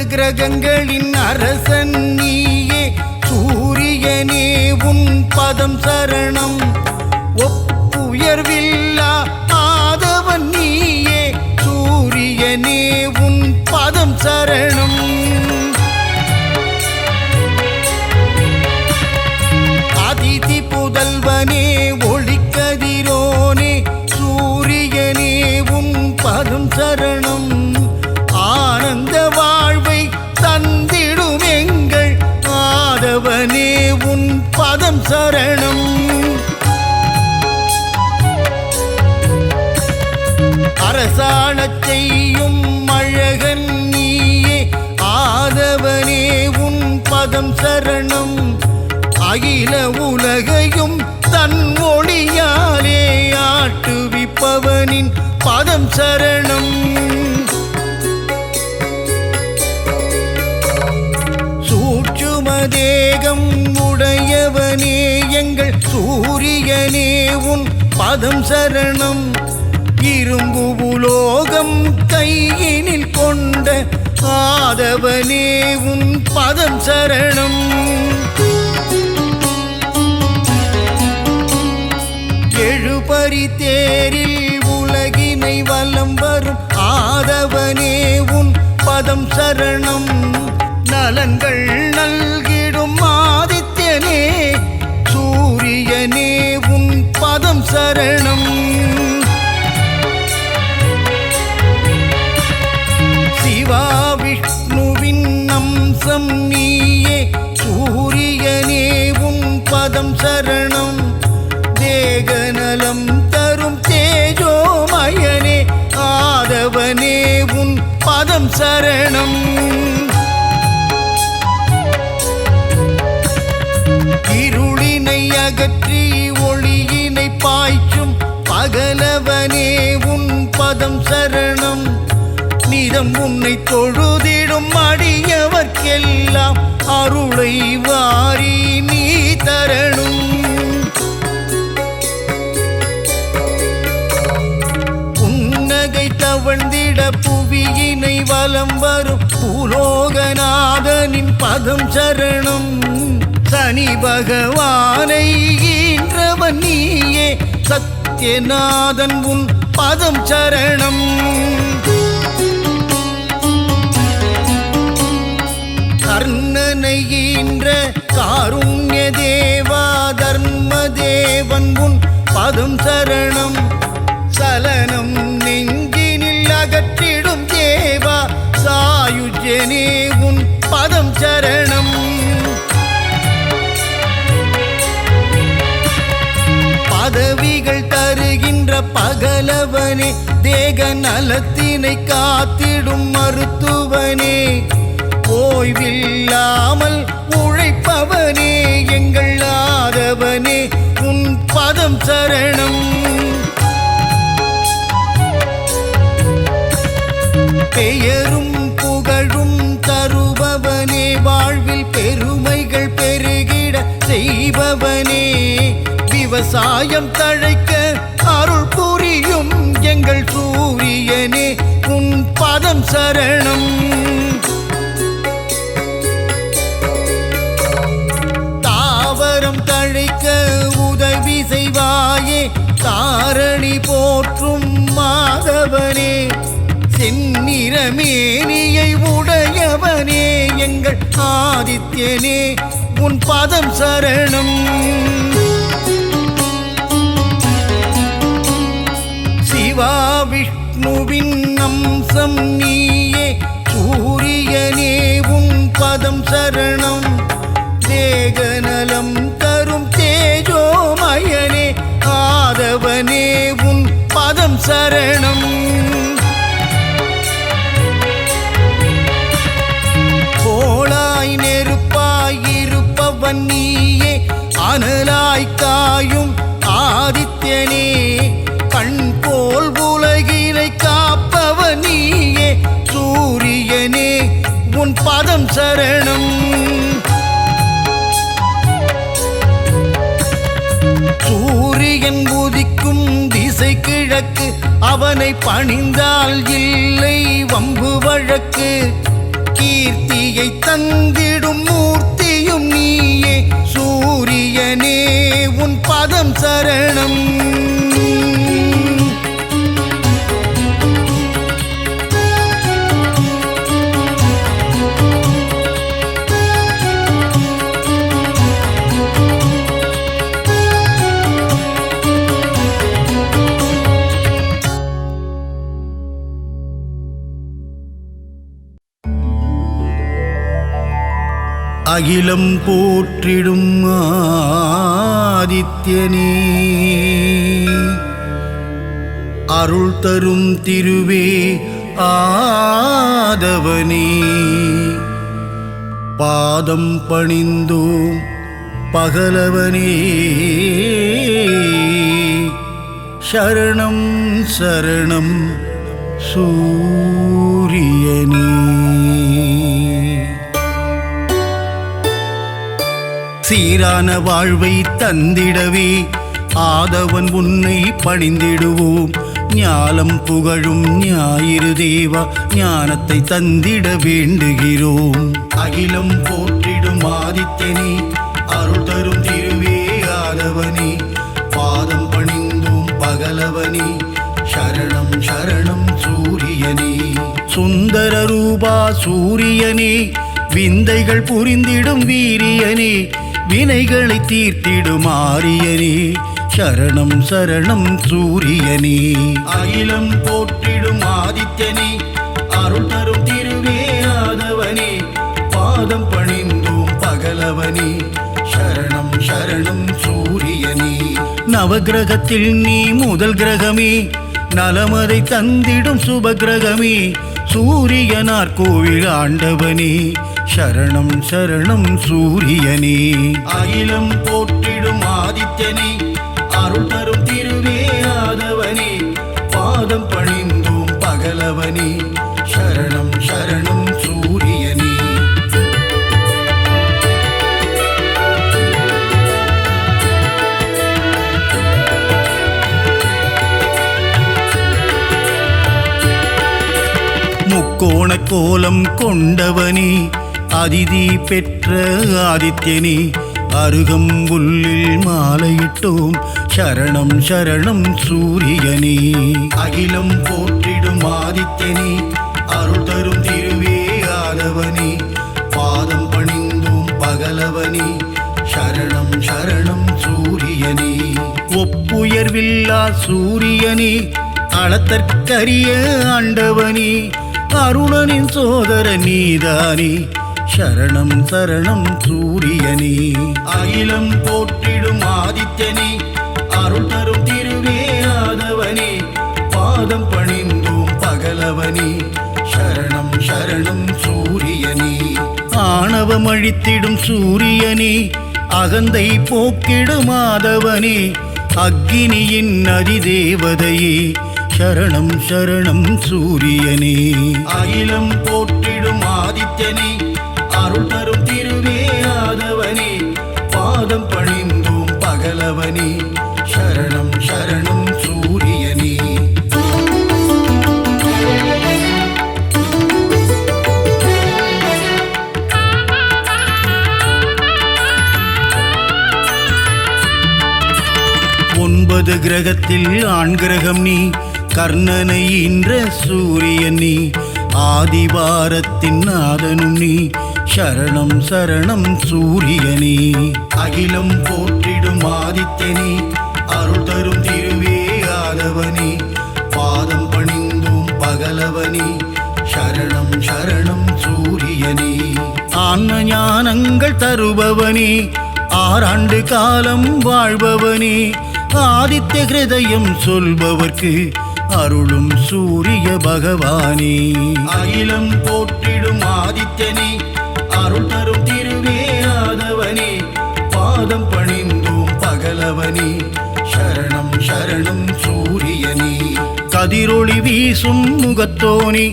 கிரகங்களின் அரசன் நீயே சூரியனே உன் பதம் சரணம் ஒப்புயர்வில்லா ஆதவன் நீயே சூரியனே உன் பதம் சரணம் அதிதி புதல்வனே ஒளிக்கதிரோனே சூரியனே உன் பதம் சரணம் ஆனந்த வாழ்வை தந்திடும் எங்கள் ஆதவனே உன் பதம் சரணம் அரசாணச் செய்யும் அழகன் நீயே ஆதவனே உன் பதம் சரணம் அகில உலகையும் தன் ஒளியாலே ஆட்டுவிப்பவனின் பதம் சரணம் தேகம் உடையவனே எங்கள் சூரியனே உன் பதம் சரணம் இரும்பு உலோகம் கையினில் கொண்ட ஆதவனே உன் பதம் சரணம். எழுபறி தேரில் உலகினை வலம் வரும் ஆதவனே உன் பதம் சரணம். நலன்கள் நல்கிடும் ஆதித்யனே சூரியனே உன் பதம் சரணம். சிவா விஷ்ணுவின் அம்சம் நீயே சூரியனே உன் பதம் சரணம். தேகநலம் தரும் தேஜோமயனே ஆதவனே உன் பதம் சரணம். இருளினை அகற்றி ஒளியினை பாய்ச்சும் பகலவனே உன் பதம் சரணம். நிதம் உன்னை தொழுதிடும் அடியவர்க்கெல்லாம் அருளை வாரி நீ தரணும். புன்னகை தவழ்ந்திட புவியினை வலம் வரும் பூலோகநாதனின் பதம் சரணம். சனி பகவானை ஈன்றவன் நீயே சத்யநாதன் உன் பதம் சரணம். கர்ணனை ஈன்ற காருண்ய தேவா தர்ம தேவன் உன் பதம் சரணம். சலனம் நெஞ்சினில் அகற்றிடும் தேவா சாயுஜனே உன் பதம் சரணம். பதவிகள் தருகின்ற பகலவனே தேக நலத்தினை காத்திடும் மருத்துவனே ஓய்வில்லாமல் உழைப்பவனே எங்கள் ஆதவனே உன் பதம் சரணம். பெயரும் புகழும் தருபவனே வாழ்வில் பெருமைகள் பெருகிட செய்பவனே விவசாயம் தழைக்க அருள் புரியும் எங்கள் சூரியனே உன் பதம் சரணம். தாவரம் தழைக்க உதவி செய்வாயே தாரணி போற்றும் மாதவனே செந்நிறமேனியை உடையவனே எங்கள் ஆதித்யனே உன் பதம் சரணம். சிவா விஷ்ணுவின் அம்சம் நீயே சூரியனே உன் பதம் சரணம். தேகநலம் தரும் தேஜோமயனே ஆதவனே உன் பதம் சரணம். கோளாய் நெருப்பாய் இருப்பவன் நீயே அனலாய் காயும் ஆதித்யனே கண் போல் உலகினை காப்பவன் நீயே சூரியனே உன் பதம் சரணம். சூரியன் உதிக்கும் திசை கிழக்கு அவனை பணிந்தால் இல்லை வம்பு வழக்கு. கீர்த்தியை தந்திடும் மூர்த்தியும் நீயே சூரியனே உன் பதம் சரணம். அகிலம் போற்றிடும் ஆதித்யனே அருள் தரும் திருவே ஆதவனே பாதம் பணிந்தோம் பகலவனே சரணம் சரணம் சூரியனே. சீரான வாழ்வை தந்திடவே ஆதவன் உன்னை பணிந்திடுவோம். ஞாலம் புகழும் ஞாயிறு தேவா ஞானத்தை தந்திட வேண்டுகிறோம். அகிலம் போற்றிடும் ஆதித்யனே அருள் தரும் திருவே ஆதவனே பாதம் பணிந்தோம் பகலவனே சரணம் சரணம் சூரியனே. சுந்தர ரூபா சூரியனே விந்தைகள் புரிந்திடும் வீரியனே வினைகளை தீர்த்திடும் ஆரியனே சரணம் சரணம் சூரியனே. அகிலம் போற்றிடும் ஆதித்யனே அருள் தரும் திருவே ஆதவனே பாதம் பணிந்தோம் பகலவனே சரணம் சரணம் சூரியனே. நவகிரகத்தில் நீ முதல் கிரகமே நலமதை தந்திடும் சுபகிரகமே சூரியனார் கோவில் ஆண்டவனே சரணம் சரணம் சூரியனே. அகிலம் போற்றிடும் ஆதித்யனே அருள் தரும் திருவே ஆதவனே பாதம் பணிந்தோம் பகலவனே சரணம் சரணம் சூரியனே. முக்கோண கோலம் கொண்டவனே அதிதி பெற்ற ஆதித்யனே அருகம்புல்லில் மாலையிட்டோம் சரணம் சரணம் சூரியனே. அகிலம் போற்றிடும் ஆதித்யனே அருள் தரும் திருவே ஆதவனே பாதம் பணிந்தோம் பகலவனே சரணம் சரணம் சூரியனே. ஒப்புயர்வில்லா சூரியனே அளத்தற்கரிய ஆண்டவனே அருணனின் சோதர நீதானே சரணம் சரணம் சூரியனே. அகிலம் போற்றிடும் ஆதித்யனே அருள் தரும் திருவே ஆதவனே பாதம் பணிந்தோம் பகலவனே சரணம் சரணம் சூரியனே. ஆணவம் அழித்திடும் சூரியனே அகந்தை போக்கிடும் ஆதவனே அக்கினியின் அதிதேவதையே சரணம் சரணம் சூரியனே. அகிலம் போற்றிடும் ஆதித்யனே அருள் தரும் திருவே ஆதவனே பாதம் பணிந்தோம் பகலவனே சரணம் சரணம் சூரியனே. 9 கிரகத்தில் ஆண் கிரகம் நீ கர்ணனை ஈன்ற சூரியன் நீ ஆதிவாரத்தின் நாதனும் நீ சரணம் சரணம் சூரியனே. அகிலம் போற்றிடும் ஆதித்யனே அருள் தரும் திருவே ஆதவனே பாதம் பணிந்தோம் பகலவனே சரணம் சரணம் சூரியனே. ஆன்ம ஞானங்கள் தருபவனே ஆறாண்டு காலம் வாழ்பவனே ஆதித்ய ஹிருதயம் சொல்பவர்க்கு அருளும் சூரிய பகவானே. அகிலம் போற்றிடும் ஆதித்யனே அருள் தரும் திருவே ஆதவனே பாதம் பணிந்தோம் பகலவனே சரணம் சரணம் சூரியனே. கதிரொளி வீசும் முகத்தோனே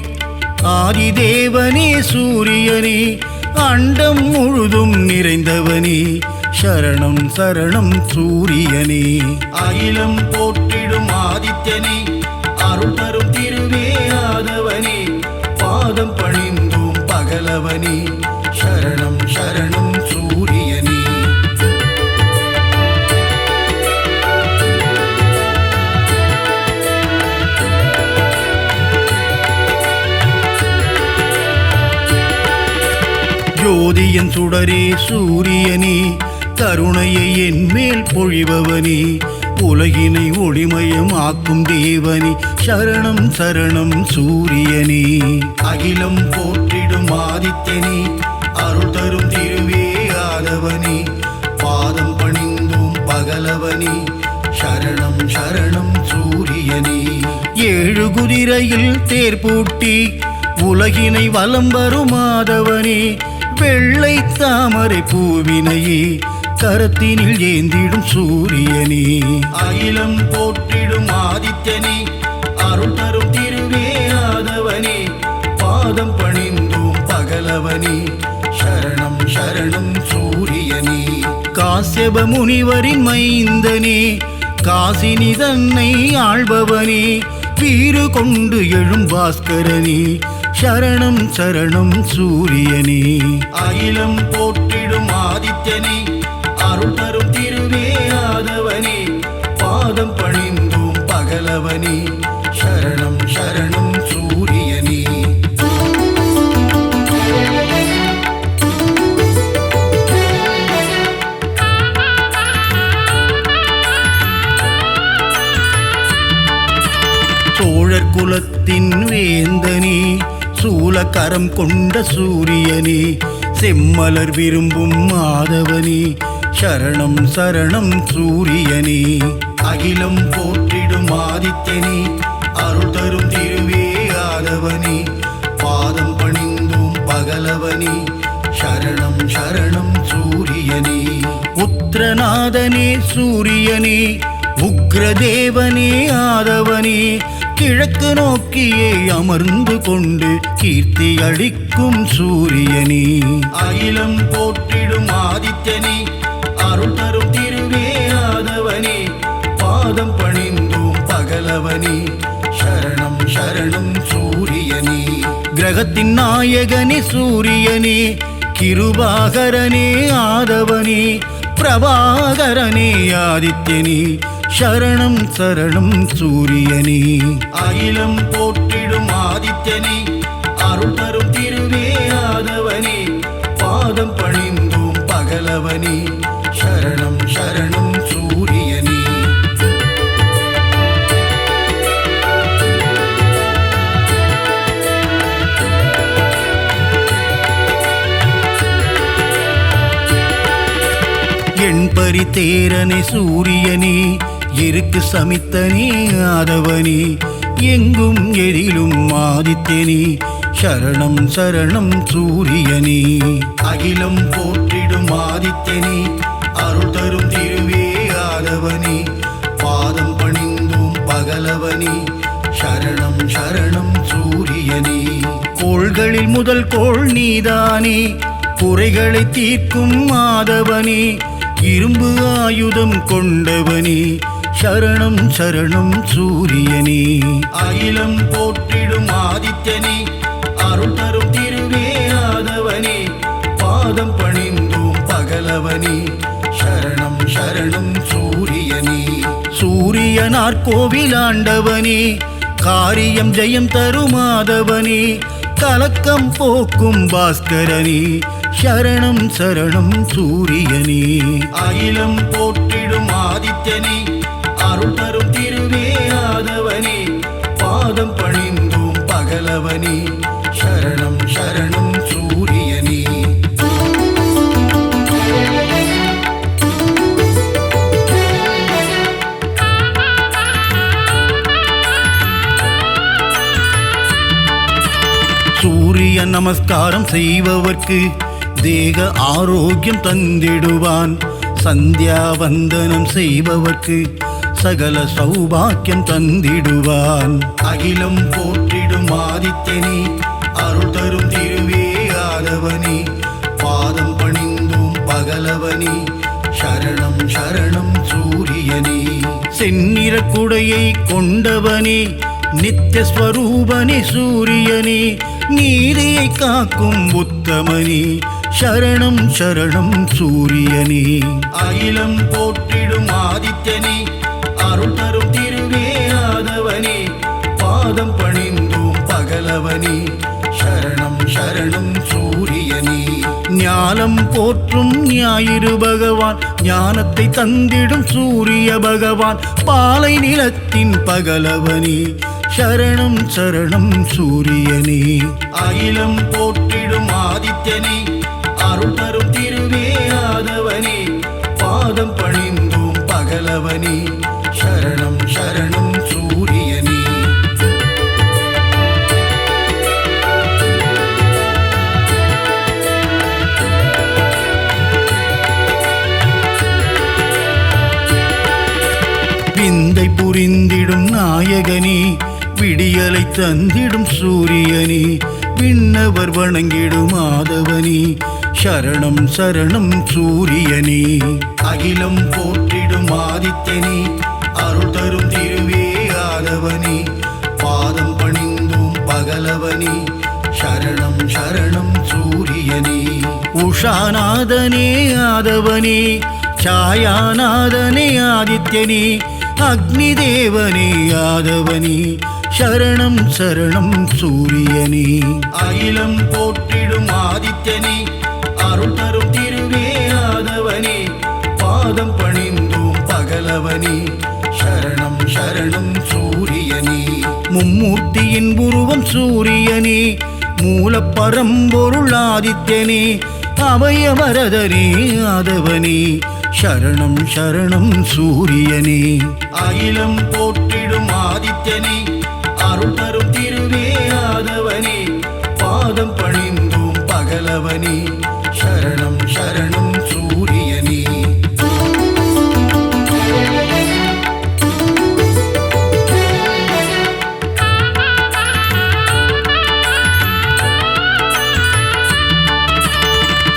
ஆதிதேவனே சூரியனே அண்டம் முழுதும் நிறைந்தவனே சரணம் சரணம் சூரியனே. அகிலம் போற்றிடும் ஆதித்யனே அருள் தரும் திருவே ஆதவனே பாதம் பணிந்தோம் பகலவனே சரணம் சரணம் சூரியனே. ஜோதியன் சுடரே சூரியனே கருணையை என் மேல் பொழிபவனே உலகினை ஒளிமயம் ஆக்கும் தேவனே சரணம் சரணம் சூரியனே. அகிலம் போற்றிடும் ஆதித்யனே அருள் தரும் திருவே ஆதவனே பாதம் பணிந்தோம் பகலவனே சரணம் சரணம் சூரியனே. 7 குதிரையில் தேர் பூட்டி உலகினை வலம் வரும் ஆதவனே வெள்ளை தாமரை பூவினையே கரத்தினில் ஏந்திடும் சூரியனே. அகிலம் போற்றிடும் ஆதித்யனே அருள் தரும் திருவே ஆதவனே பாதம் பணிந்தோம் பகலவனே சரணம் சரணம் சூரியனே. காசியப முனிவரின் மைந்தனே காசினி தன்னை ஆள்பவனே வீறு கொண்டு எழும் பாஸ்கரனே சரணம் சரணம் சூரியனே அகிலம் போற்றிடும் ஆதித்யனே அருள் தரும் திருவே ஆதவனே பாதம் பணிந்தோம் பகலவனே சரணம் சரணம் சூரியனே சோழர் குலத்தின் வேந்தனே சூலக்கரம் கொண்ட சூரியனே செம்மலர் விரும்பும் மாதவனே சரணம் சரணம் சூரியனே அகிலம் போற்றிடும் ஆதித்யனே அருள் தரும் திருவே ஆதவனே பாதம் பணிந்தோம் பகலவனே சரணம் சரணம் சூரியனே உத்திரநாதனே சூரியனே உக்ரதேவனே ஆதவனே கிழக்கு நோக்கியே அமர்ந்து கொண்டு கீர்த்தி அளிக்கும் சூரியனே அகிலம் போற்றிடும் ஆதித்யனே அருள் தரும் திருவே ஆதவனே பாதம் பணிந்தோம் பகலவனே சரணம் சரணம் சூரியனே கிரகத்தின் நாயகனே சூரியனே கிருபாகரனே ஆதவனே பிரபாகரனே ஆதித்யனே சரணம் சரணம் சூரியனே அகிலம் போற்றிடும் ஆதித்யனே அருள் தரும் திருவே ஆதவனே பாதம் பணிந்தோம் பகலவனே சரணம் சரணம் சூரியனே எண்பரி தேரனே சூரியனே எருக்கு சமித்தனே ஆதவனே எங்கும் எதிலும் ஆதித்யனே சரணம் சரணம் சூரியனே அகிலம் போற்றிடும் ஆதித்யனே அருள் தரும் திருவே ஆதவனே பாதம் பணிந்தோம் பகலவனே சரணம் சரணம் சூரியனே கோள்களில் முதல் கோள் நீதானே குறைகளை தீர்க்கும் ஆதவனே இரும்பு ஆயுதம் கொண்டவனே சரணம் சரணம் சூரியனே அகிலம் போற்றிடும் ஆதித்யனே அருள் தரும் திருவே ஆதவனே பாதம் பணிந்தோம் பகலவனே சரணம் சரணம் சூரியனே சூரியனார் கோவிலாண்டவனே காரியம் ஜெயம் தரும் ஆதவனே கலக்கம் போக்கும் பாஸ்கரனே சரணம் சரணம் சூரியனே அகிலம் போற்றிடும் ஆதித்யனே அருள் தரும் திருவே ஆதவனே பாதம் பணிந்தோம் பகலவனே சரணம் சரணம் சூரியனே சூரிய நமஸ்காரம் செய்பவர்க்கு தேக ஆரோக்கியம் தந்திடுவான் சந்தியா வந்தனம் செய்பவர்க்கு சகல சௌபாக்கியம் தந்திடுவான் அகிலம் போற்றிடும் ஆதித்யனே அருள் தரும் திருவே ஆதவனே பாதம் பணிந்தோம் பகலவனே சரணம் சரணம் சூரியனே செந்நிற குடையை கொண்டவனே நித்தியஸ்வரூபனே சூரியனே நீதியை காக்கும் உத்தமனே சரணம் சரணம் சூரியனே அகிலம் போற்றிடும் ஆதித்யனே அருள் தரும் திருவே ஆதவனே பாதம் பணிந்தோம் பகலவனே சரணம் சரணம் சூரியனே ஞானம் போற்றும் ஞாயிறு பகவான் ஞானத்தை தந்திடும் சூரிய பகவான் பாலை நிலத்தின் பகலவனே சரணம் சரணம் சூரியனே அகிலம் போற்றிடும் ஆதித்யனே அருள் தரும் திருவே ஆதவனே பாதம் பணிந்தோம் பகலவனே சரணம் சரணம் சூரியனே விந்தை புரிந்திடும் நாயகனே விடியலை தந்திடும் சூரியனே விண்ணவர் வணங்கிடும் ஆதவனே சரணம் சரணம் சூரியனே அகிலம் போற்றிடும் ஆதித்யனே அருள் தரும் திருவே ஆதவனே பகலவனே சரணம் சரணம் சூரியனே உஷாநாதனே ஆதவனே ಛಾಯಾನಾದನೇ ಆದಿತ್ಯನೇ ಅಗ್ನಿದೇವನೇ ஆதவனே சரணம் சரணம் சூரியனே அகிலம் போற்றிடும் ஆதித்யனே அருள் தரும் திருவே ஆதவனே பாதம் பணிந்தோம் பகலவனே சரணம் சரணம் சூரியனே மும்மூர்த்தியின் உருவம் சூரியனே மூலப்பரம்பொருள் ஆதித்யனே அபயவரதனே ஆதவனே சரணம் சரணம் சூரியனே அகிலம் போற்றிடும் ஆதித்யனே அருள் தரும் திருவே ஆதவனே பாதம் பணிந்தோம் பகலவனே சரணம் சரணம் சூரியனே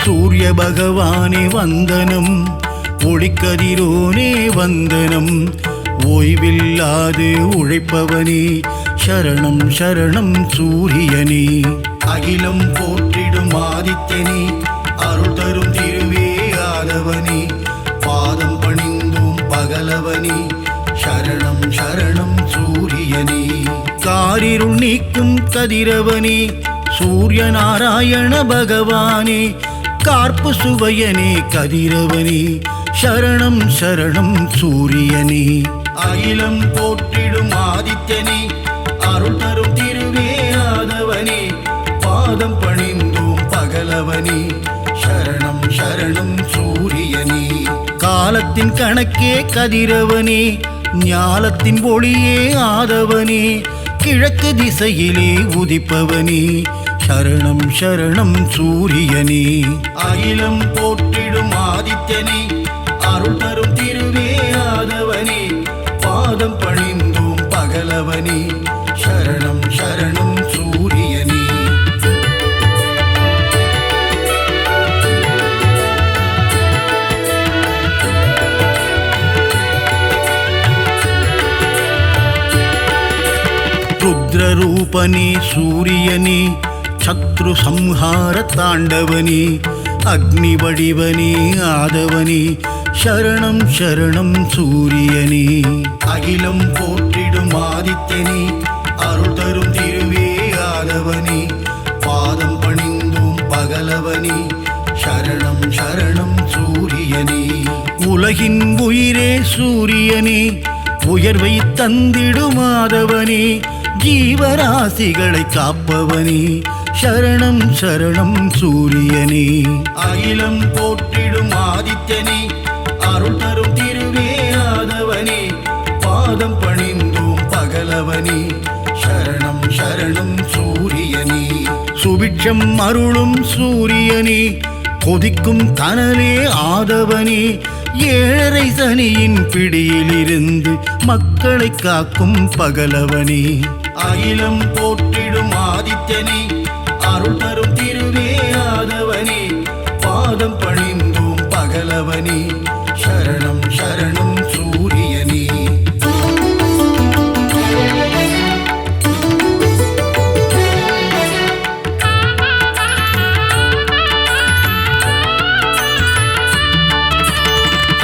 சூரிய பகவானே வந்தனம் ஒளிக்கதிரோனே வந்தனம் ஓய்வில்லாது உழைப்பவனே சரணம் சரணம் சூரியனே அகிலம் போற்றிடும் ஆதித்யனே அருள் தரும் திருவே ஆதவனே பாதம் பணிந்தோம் பகலவனே சரணம் சரணம் சூரியனே காரிருள் நீக்கும் கதிரவனே சூரிய நாராயண பகவானே கார்ப்பு சுவையனே கதிரவனே சரணம் சரணம் சூரியனே அகிலம் போற்றிடும் ஆதித்யனே அருள் தரும் திருவே ஆதவனே பாதம் பணிந்தோம் பகலவனே சரணம் சரணம் சூரியனே காலத்தின் கணக்கே கதிரவனே ஞாலத்தின் ஒளியே ஆதவனே கிழக்கு திசையிலே உதிப்பவனே சரணம் சரணம் சூரியனே அகிலம் போற்றிடும் ஆதித்யனே அருள் தரும் திருவே ஆதவனே பாதம் பணிந்தோம் பகலவனே சரணம் சரணம் சூரியனே ருத்ரரூபனே சூரியனே சத்ரு சம்ஹார தாண்டவனே அக்னி வடிவனே ஆதவனே சரணம் சரணம் சூரியனே அகிலம் போற்றிடும் ஆதித்யனே அருள் தரும் திருவே ஆதவனே பாதம் பணிந்தோம் பகலவனே சரணம் சரணம் சூரியனே உலகின் உயிரே சூரியனே உயர்வை தந்திடும் ஆதவனே ஜீவராசிகளை காப்பவனே சரணம் சரணம் சூரியனே அகிலம் போற்றிடும் ஆதித்யனே அருள் தரும் திருவே ஆதவனே பாதம் பணிந்தோம் பகலவனே சரணம் சரணம் சூரியனே சுபிட்சம் அருளும் சூரியனே கொதிக்கும் கனலே ஆதவனே ஏழரை சனியின் பிடியிலிருந்து மக்களை காக்கும் பகலவனே அகிலம் போற்றிடும் ஆதித்யனே அருள் தரும் திருவே ஆதவனே பாதம் பணிந்தோம் பகலவனே சரணம் சரணம் சூரியனே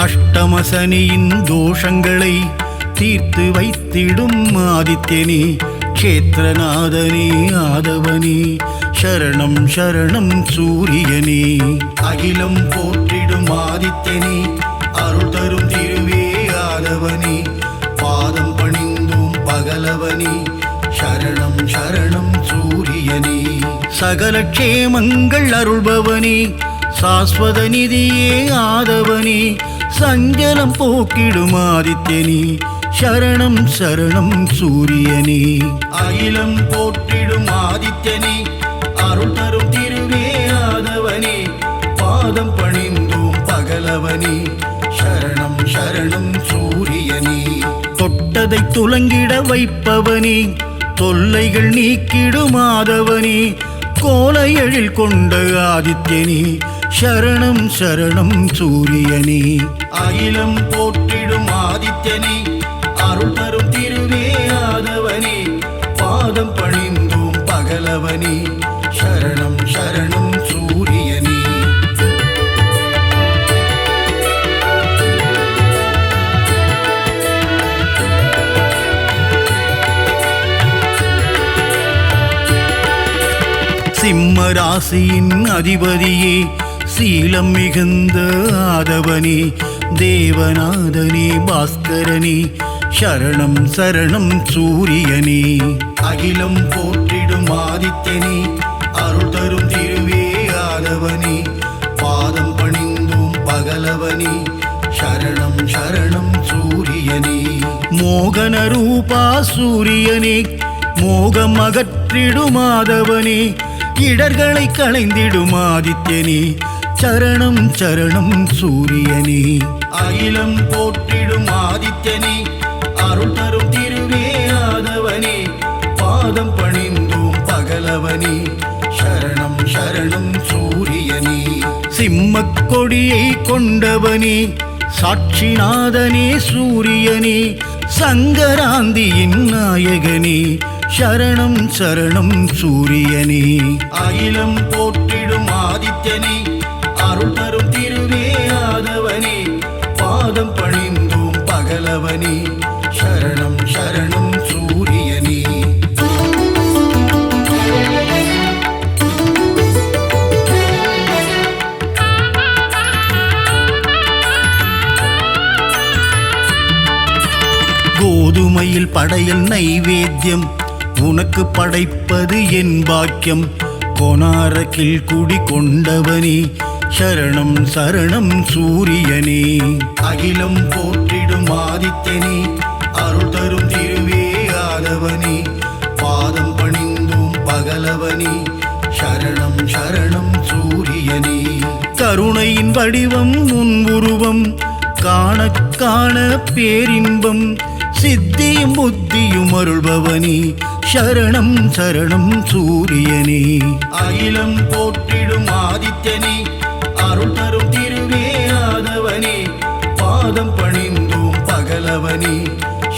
அஷ்டமசனியின் தோஷங்களை தீர்த்து வைத்திடும் ஆதித்யனே க்ஷேத்ரநாதனே ஆதவனே சரணம் சரணம் சூரியனே அகிலம் போற்றிடும் ஆதித்யனே அருள் தரும் திருவே ஆதவனே பாதம் பணிந்தோம் பகலவனே சரணம் சரணம் சூரியனே சகல க்ஷேமங்கள் அருள்பவனே சாஸ்வத நிதியே ஆதவனே சஞ்சலம் போக்கிடும் ஆதித்யனே சரணம் சரணம் சூரியனே அகிலம் போற்றிடும் ஆதித்யனே அருள் தரும் திருவே ஆதவனே பாதம் பணிந்தோம் பகலவனே சரணம் சரணம் சூரியனே தொட்டதை துலங்கிட வைப்பவனே தொல்லைகள் நீக்கிடும் ஆதவனே கோல எழில் கொண்ட ஆதித்யனே சரணம் சரணம் சூரியனே அகிலம் போற்றிடும் ஆதித்யனே அருள் தரும் திருவே ஆதவனே பாதம் பணிந்தோம் பகலவனே பகலவனே சரணம் சரணம் சூரியனே. சிம்ம ராசியின் அதிபதியே சீலம் மிகுந்த ஆதவனே தேவநாதனே பாஸ்கரனே சரணம் சரணம் சூரியனே. அகிலம் போற்றிடும் ஆதித்யனே அருள் தரும் திருவே ஆதவனே பாதம் பணிந்தும் பகலவனே சரணம் சரணம் சூரியனே. மோகன ரூபா சூரியனே மோகம் அகற்றிடும் ஆதவனே இடர்களை களைந்திடும் ஆதித்யனே சரணம் சரணம் சூரியனே. அகிலம் போற்றிடும் ஆதித்யனே அருள் தரும் திருவே ஆதவனே பாதம் பணிந்தும் பகலவனே சரணம் சரணம் சூரியனே. சிம்மக் கொடியை கொண்டவனே சாட்சிநாதனே சூரியனே சங்கராந்தியின் நாயகனே சரணம் சரணம் சூரியனே. அகிலம் போற்றிடும் ஆதித்யனே அருள் தரும் திருவே ஆதவனே பாதம் பணிந்தும் பகலவனே சரணம் சரணம் சூரியனே. கோதுமையில் படையல் நைவேத்தியம் உனக்கு படைப்பது என் பாக்கியம் கொனாரக்கில் குடி கொண்டவனே சரணம் சரணம் சூரியனே. அகிலம் போற்றிடும் ஆதித்யனே அருள் தரும் திருவே ஆதவனே பாதம் பணிந்தும் பகலவனே சரணம் சரணம் சூரியனே. கருணையின் வடிவம் உன் உருவம் காண காண பேரின்பம் சித்தியும் புத்தியும் அருள்பவனே சரணம் சரணம் சூரியனே. அகிலம் போற்றிடும் ஆதித்யனே அருள் தரும் திருவே ஆதவனே பாதம் பணிந்தும் பகலவனே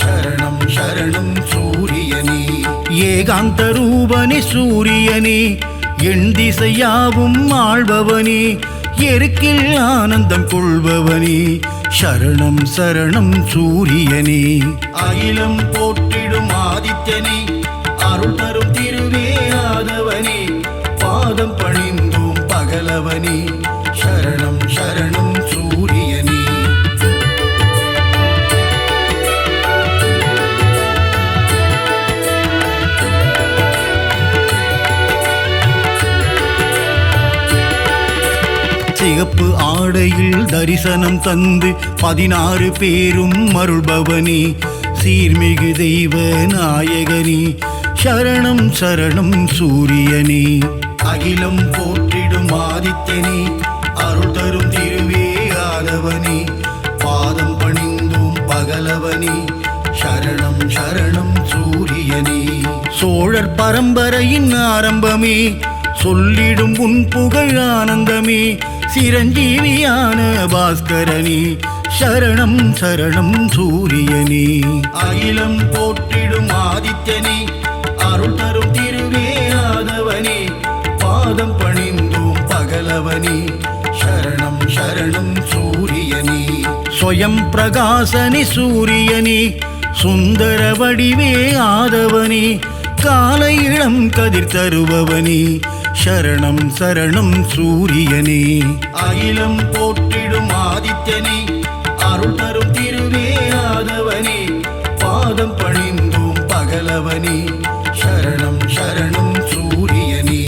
சரணம் சரணம் சூரியனே. ஏகாந்த ரூபனே சூரியனே எண் திசையாவும் ஆள்பவனே எருக்கில் ஆனந்தம் கொள்பவனே சரணம் சரணம் சூரியனே. அகிலம் போற்றிடும் ஆதித்யனே அருள் தரும் திருவே ஆதவனே பாதம் பணிந்தும் பகலவனே சரணம் சரணம் சூரியனே. சிகப்பு ஆடையில் தரிசனம் தந்து 16 பேரும் அருள்பவனே சீர்மிகு தெய்வ நாயகனே சரணம் சரணம் சூரியனே. அகிலம் போற்றிடும் ஆதித்யனே அருள் தரும் திருவே ஆதவனே பாதம் பணிந்தும் பகலவனே சரணம் சரணம் சூரியனே. சோழர் பரம்பரையின் ஆரம்பமே சொல்லிடும் உன் புகழ் ஆனந்தமே சிரஞ்சீவியான பாஸ்கரனே சரணம் சரணம் சூரியனே. அகிலம் போற்றிடும் ஆதித்யனே அருள் தரும் திருவே ஆதவனே பாதம் பணிந்தும் பகலவனே சரணம் சரணம் சூரியனே. ஸ்வயம் பிரகாசனே சூரியனே சுந்தர வடிவே ஆதவனே காலை இளம் கதிர் தருபவனே சரணம் சரணம் சூரியனே. அகிலம் போற்றிடும் ஆதித்யனே அருள் தரும் திருவே ஆதவனே பாதம் பணிந்தும் பகலவனே சரணம் சரணம் சூரியனே.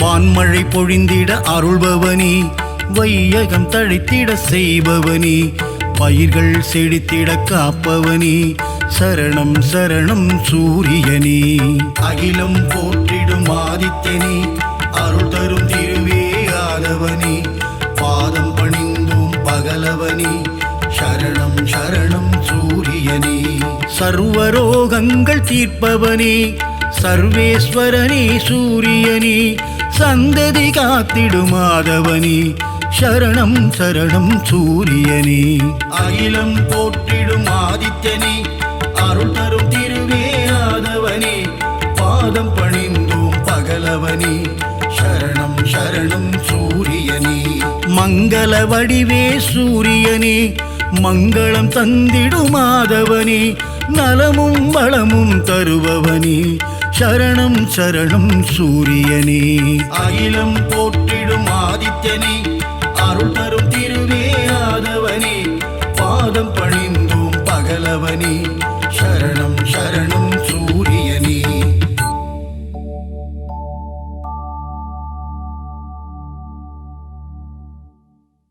வான்மழை பொழிந்திட அருள்பவனே வையகம் தழைத்திட செய்பவனே பயிர்கள் செழித்திட காப்பவனே சரணம் சரணம் சூரியனே. அகிலம் போற்றிடும் ஆதித்யனே அருள் தரும் திருவே ஆதவனே பாதம் பணிந்தும் பகலவனே சரணம் சரணம் சூரியனே. சர்வரோகங்கள் தீர்ப்பவனே சர்வேஸ்வரனே சூரியனே சந்ததி காத்திடும் மாதவனே சரணம் சரணம் சூரியனே அகிலம் போற்றிடும் ஆதித்யனே அருள் தரும் திருவே ஆதவனே பாதம் பணிந்தோம் பகலவனே சரணம் சரணம் சூரியனே மங்கள வடிவே சூரியனே மங்களம் தந்திடும் மாதவனே நலமும் வளமும் தருபவனே சரணம் சரணம் சூரியனே அகிலம் போற்றிடும் ஆதித்யனே அருள் தரும் திருவே ஆதவனே பாதம் பணிந்தோம் பகலவனே